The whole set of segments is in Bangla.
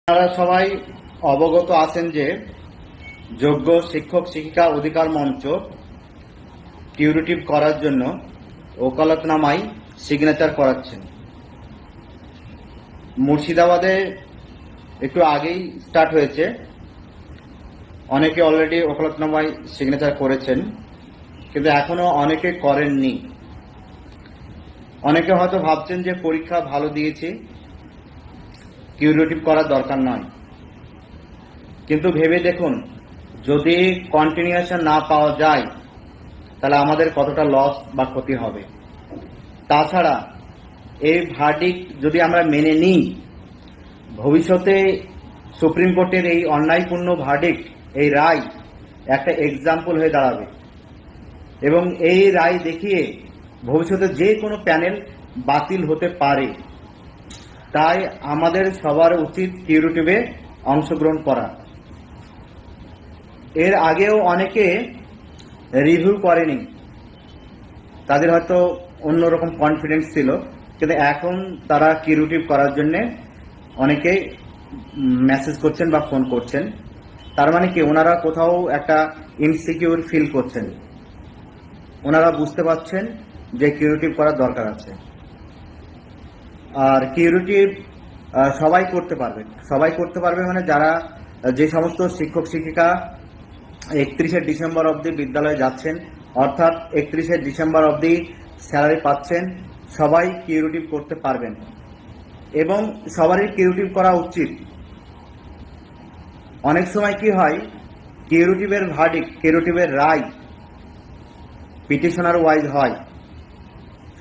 আপনারা সবাই অবগত আছেন যে যোগ্য শিক্ষক শিক্ষিকা অধিকার মঞ্চ কিউরেটিভ করার জন্য ওকালতনামায় সিগনেচার করাচ্ছেন। মুর্শিদাবাদে একটু আগেই স্টার্ট হয়েছে, অনেকে অলরেডি ওকালতনামায় সিগনেচার করেছেন, কিন্তু এখনো অনেকে করেননি। অনেকে হয়তো ভাবছেন যে পরীক্ষা ভালো দিয়েছি, কিউরেটিভ করার দরকার নয়। কিন্তু ভেবে দেখুন, যদি কন্টিনিউশন না পাওয়া যায় তাহলে আমাদের কতটা লস বা ক্ষতি হবে। তাছাড়া এই ভার্ডিক্ট যদি আমরা মেনে নিই, ভবিষ্যতে সুপ্রিম কোর্টের এই অন্যায়পূর্ণ ভার্ডিক্ট, এই রায় একটা এক্সাম্পল হয়ে দাঁড়াবে এবং এই রায় দেখিয়ে ভবিষ্যতে যে কোনো প্যানেল বাতিল হতে পারে। তাই আমাদের সবার উচিত কিউরেটিভে অংশগ্রহণ করা। এর আগেও অনেকে রিভিউ করেনি, তাদের হয়তো অন্যরকম কনফিডেন্স ছিল, কিন্তু এখন তারা কিউরেটিভ করার জন্য অনেকে মেসেজ করছেন বা ফোন করছেন। তার মানে কি, ওনারা কোথাও একটা ইনসিকিউর ফিল করছেন, ওনারা বুঝতে পারছেন যে কিউরেটিভ করার দরকার আছে। আর কিউরেটিভ সবাই করতে পারবে মানে যারা, যে সমস্ত শিক্ষক শিক্ষিকা 31শে ডিসেম্বর অবধি বিদ্যালয়ে যাচ্ছেন, অর্থাৎ 31শে ডিসেম্বর অবধি স্যালারি পাচ্ছেন, সবাই কিউরেটিভ করতে পারবেন এবং সবারই কিউরেটিভ করা উচিত। অনেক সময় কি হয়, কিউরেটিভের ভার্ডিক্ট, কিউরেটিভের রায় পিটিশনার ওয়াইজ হয়,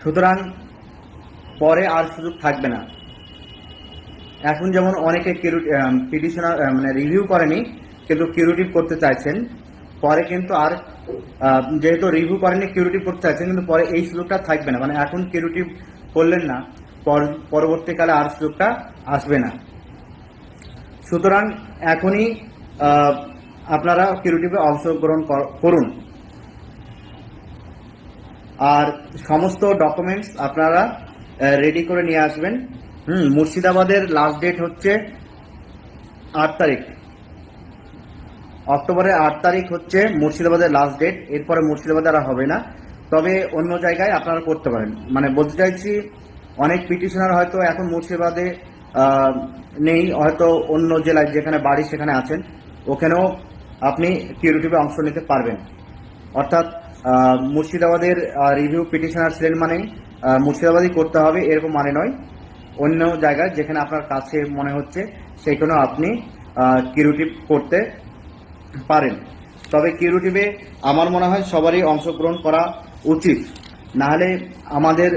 সুতরাং পরে আর সুযোগ থাকবে না। এখন যেমন অনেকে পিটিশনার মানে রিভিউ করেনি কিন্তু কিউরেটিভ করতে চাইছেন, পরে কিন্তু আর যেহেতু রিভিউ করেনি কিউরেটিভ করতে চাইছেন, কিন্তু পরে এই সুযোগটা থাকবে না। মানে এখন কিউরেটিভ করলেন না, পরবর্তীকালে আর সুযোগটা আসবে না। সুতরাং এখনই আপনারা কিউরেটিভে অংশগ্রহণ করুন। আর সমস্ত ডকুমেন্টস আপনারা রেডি করে নিয়ে আসবেন। মুর্শিদাবাদের লাস্ট ডেট হচ্ছে 8 তারিখ, অক্টোবরের 8 তারিখ হচ্ছে মুর্শিদাবাদের লাস্ট ডেট। এরপরে মুর্শিদাবাদে আর হবে না, তবে অন্য জায়গায় আপনারা করতে পারেন। মানে বলতে চাইছি, অনেক পিটিশনার হয়তো এখন মুর্শিদাবাদে নেই, হয়তো অন্য জেলায় যেখানে বাড়ি সেখানে আছেন, ওখানেও আপনি কিউরেটিভে অংশ নিতে পারবেন। অর্থাৎ মুর্শিদাবাদের রিভিউ পিটিশনার ছিলেন মানে মুর্শিদাবাদই করতে হবে এরকম মানে নয়, অন্য জায়গায় যেখানে আপনার কাছে মনে হচ্ছে সেখানেও আপনি কিউরেটিভ করতে পারেন। তবে কিউরেটিভে আমার মনে হয় সবারই অংশগ্রহণ করা উচিত, নাহলে আমাদের